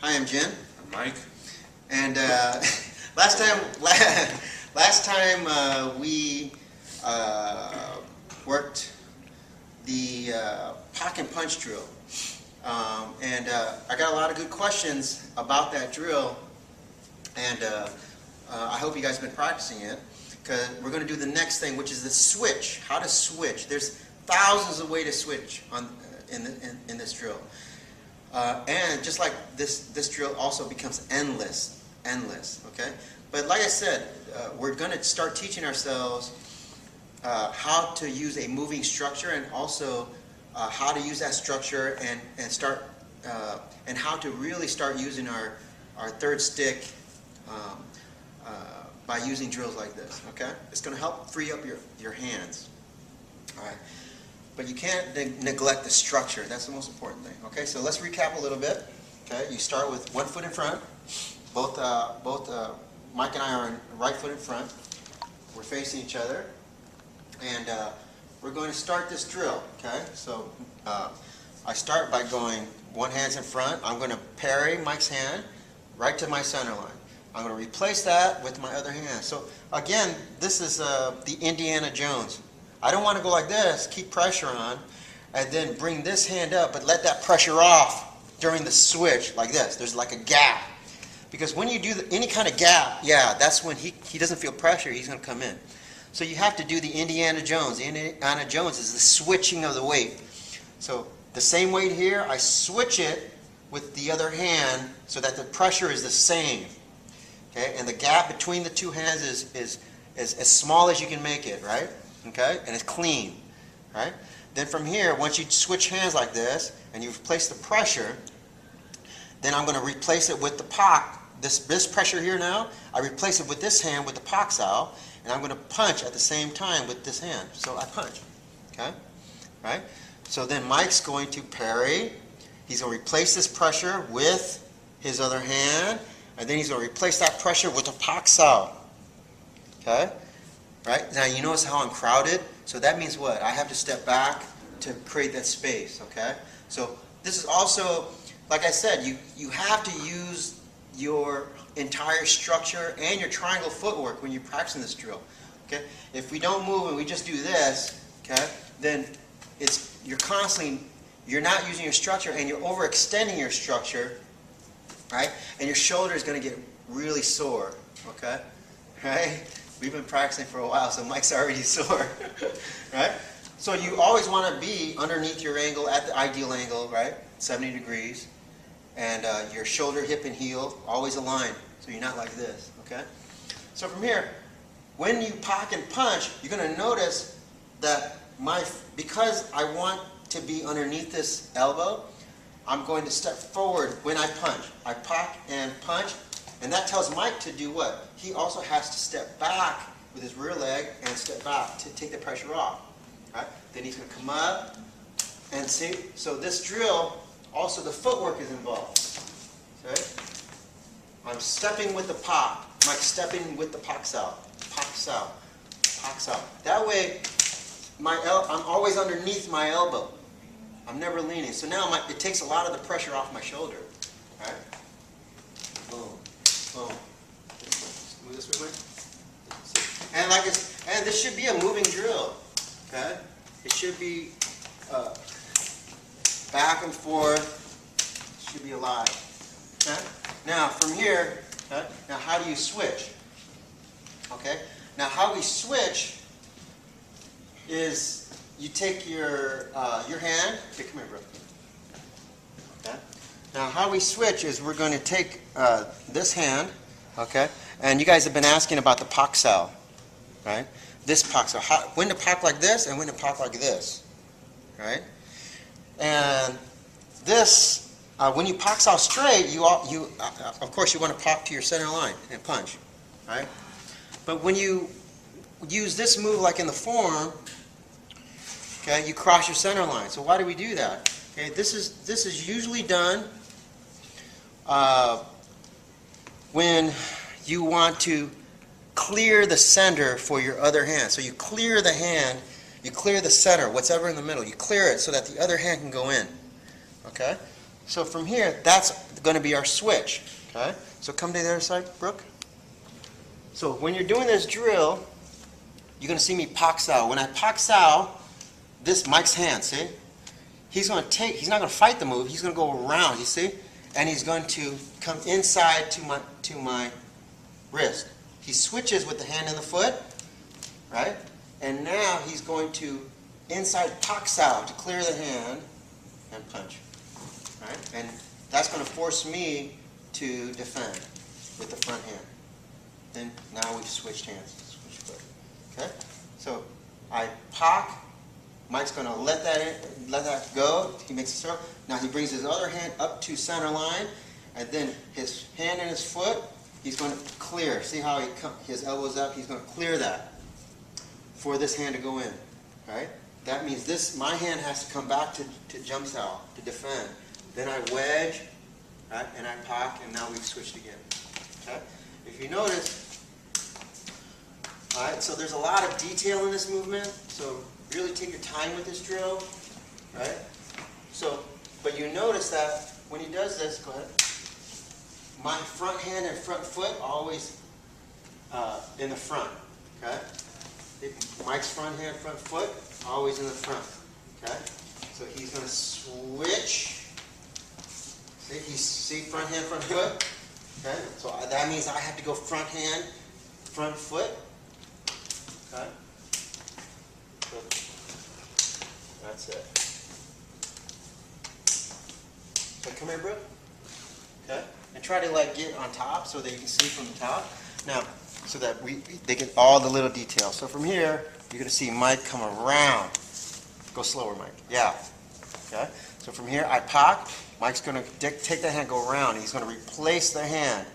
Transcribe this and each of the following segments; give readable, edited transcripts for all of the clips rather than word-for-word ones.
Hi, I'm Jen. I'm Mike. And last time we worked the pock and punch drill, and I got a lot of good questions about that drill, and I hope you guys have been practicing it, because we're going to do the next thing, which is the switch. How to switch. There's thousands of ways to switch in this drill. And just like this drill also becomes endless, okay? But like I said, we're going to start teaching ourselves how to use a moving structure, and also how to use that structure and start and how to really start using our third stick by using drills like this, okay? It's going to help free up your hands, all right? But you can't neglect the structure. That's the most important thing. Okay, so let's recap a little bit. Okay, you start with one foot in front. Both Mike and I are on right foot in front. We're facing each other, and we're going to start this drill. Okay, so I start by going one hand's in front. I'm going to parry Mike's hand right to my center line. I'm going to replace that with my other hand. So again, this is the Indiana Jones. I don't want to go like this, keep pressure on, and then bring this hand up, but let that pressure off during the switch like this. There's like a gap. Because when you do any kind of gap, yeah, that's when he doesn't feel pressure, he's going to come in. So you have to do the Indiana Jones. The Indiana Jones is the switching of the weight. So the same weight here, I switch it with the other hand so that the pressure is the same. Okay? And the gap between the two hands is as small as you can make it, right? Okay, and it's clean, right? Then from here, once you switch hands like this, and you replace the pressure, then I'm going to replace it with the pock. This pressure here now, I replace it with this hand with the pock style, and I'm going to punch at the same time with this hand. So I punch, okay, right? So then Mike's going to parry. He's going to replace this pressure with his other hand, and then he's going to replace that pressure with a pock style, okay? Right? Now you notice how I'm crowded? So that means what? I have to step back to create that space, okay? So this is also, like I said, you have to use your entire structure and your triangle footwork when you're practicing this drill, okay? If we don't move and we just do this, okay, then you're not using your structure, and you're overextending your structure, right? And your shoulder is going to get really sore, okay? Right? We've been practicing for a while, so Mike's already sore, right? So you always want to be underneath your angle at the ideal angle, right? 70 degrees. And your shoulder, hip, and heel always aligned, so you're not like this, okay? So from here, when you pock and punch, you're going to notice that because I want to be underneath this elbow, I'm going to step forward when I punch. I pock and punch. And that tells Mike to do what? He also has to step back with his rear leg and step back to take the pressure off. Right? Then he's going to come up and see. So this drill, also the footwork is involved. Okay? I'm stepping with the pock. Mike's stepping with the pock style. Pock style. Pock style. That way, I'm always underneath my elbow. I'm never leaning. So now it takes a lot of the pressure off my shoulder. Right? Boom. Boom. Move this way. And and this should be a moving drill. Okay? It should be back and forth. It should be alive. Okay? Now from here, okay? Now how do you switch? Okay? Now how we switch is you take your hand. Okay, come here, bro. Okay? Now how we switch is we're going to take this hand, okay? And you guys have been asking about the pock style, right? This pock style. When to pock like this and when to pock like this, right? And this, when you pock style straight, of course you want to pock to your center line and punch, right? But when you use this move like in the form, okay, you cross your center line. So why do we do that? Okay, this is usually done when you want to clear the center for your other hand. So you clear the hand, you clear the center, whatever in the middle, you clear it so that the other hand can go in. Okay? So from here, that's going to be our switch. Okay? So come to the other side, Brooke. So when you're doing this drill, you're going to see me pak sao. When I pak sao, this Mike's hand, see? He's not going to fight the move, he's going to go around, you see? And he's going to come inside to my wrist. He switches with the hand and the foot, right? And now he's going to inside pak sao to clear the hand and punch. Right? And that's going to force me to defend with the front hand. Then now we've switched hands. Switch foot. Okay? So I pak. Mike's going to let that go. He makes a circle. Now he brings his other hand up to center line, and then his hand and his foot, he's going to clear. See how his elbow's up? He's going to clear that for this hand to go in. Right? That means my hand has to come back to jump sao, to defend. Then I wedge, right, and I pak, and now we've switched again. Okay? If you notice, all right, so there's a lot of detail in this movement, so really take your time with this drill, right? So, but you notice that when he does this, go ahead, my front hand and front foot always in the front, okay? Mike's front hand, front foot, always in the front, okay? So he's going to switch. See front hand, front foot? Okay? So that means I have to go front hand, front foot. Okay? So that's it. So come here, Brooke. Okay? And try to get on top so that you can see from the top. Now, so that they get all the little details. So from here, you're going to see Mike come around. Go slower, Mike. Yeah. Okay? So from here, I pak. Mike's going to take that hand, go around. He's going to replace the hand.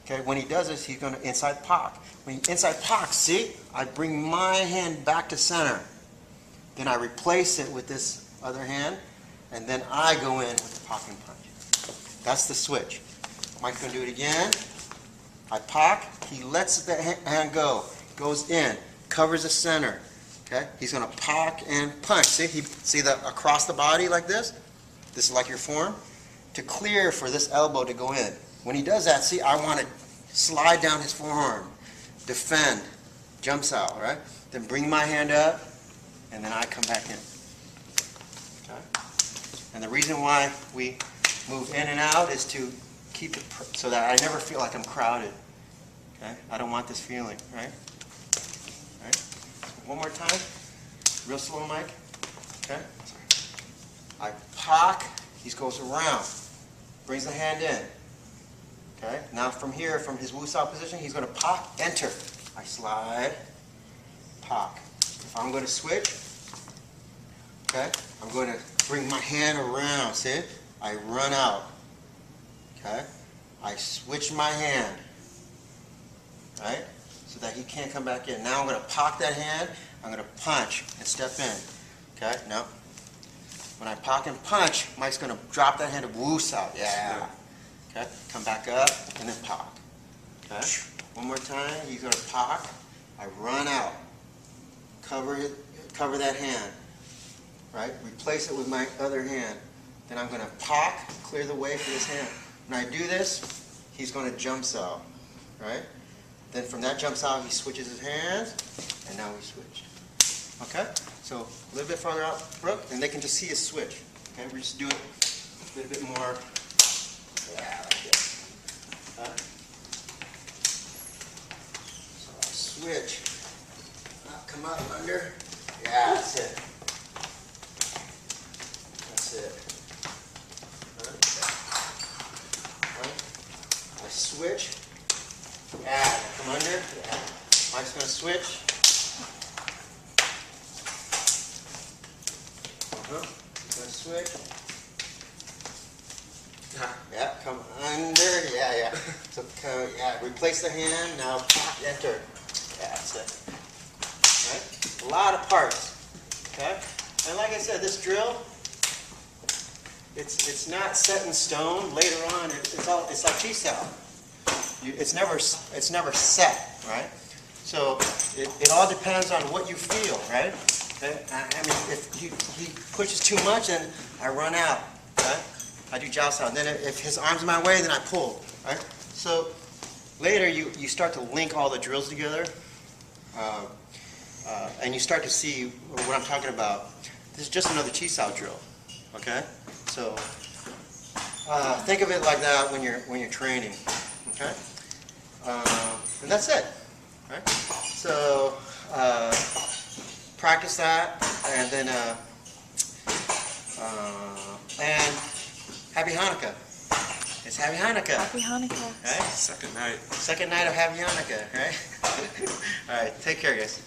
Okay, when he does this, he's going to inside pak. When he inside pak, see, I bring my hand back to center. Then I replace it with this other hand, and then I go in with the pak and punch. That's the switch. Mike's going to do it again. I pak. He lets the hand go. Goes in. Covers the center. Okay, he's going to pak and punch. See the across the body like this? This is like your form. To clear for this elbow to go in. When he does that, see, I want to slide down his forearm, defend, jumps out, right? Then bring my hand up, and then I come back in. Okay? And the reason why we move in and out is to keep it so that I never feel like I'm crowded. Okay? I don't want this feeling, right? All right? One more time. Real slow, Mike. Okay? I pak, he goes around, brings the hand in. Okay, now from here, from his wu-sao position, he's going to pak, enter. I slide, pak. If I'm going to switch, okay, I'm going to bring my hand around, see? I run out. Okay, I switch my hand, right, so that he can't come back in. Now I'm going to pak that hand, I'm going to punch and step in. Okay, no. When I pak and punch, Mike's going to drop that hand to wu-sao. Yeah. Okay, come back up and then pak. Okay, one more time. He's going to pak. I run out. Cover that hand. Right. Replace it with my other hand. Then I'm going to pak, clear the way for this hand. When I do this, he's going to jump sao. Right. Then from that jump sao, he switches his hands, and now we switch. Okay. So a little bit farther out, Brooke, and they can just see a switch. Okay, we just do it a little bit more. Yeah, like this. So I switch. Come up under. Yeah, that's it. That's it. I switch. Yeah, come under. Yeah. Mike's going to switch. He's going to switch. Yeah, come under. Yeah. So, yeah, replace the hand. Now, pop, enter. Yeah, that's it. Right? A lot of parts. Okay? And like I said, this drill, it's not set in stone. Later on, it's like chi-sao. It's never set, right? So it all depends on what you feel, right? Okay? I mean, if he pushes too much, then I run out. Okay? I do jiao style. And then if his arm's in my way, then I pull. Right? So later you start to link all the drills together, and you start to see what I'm talking about. This is just another chi sao drill. Okay? So think of it like that when you're training. Okay? And that's it. Right? So practice that, and then and Happy Hanukkah. It's Happy Hanukkah. Happy Hanukkah. Right? Second night. Second night of Happy Hanukkah, right? All right, take care, guys.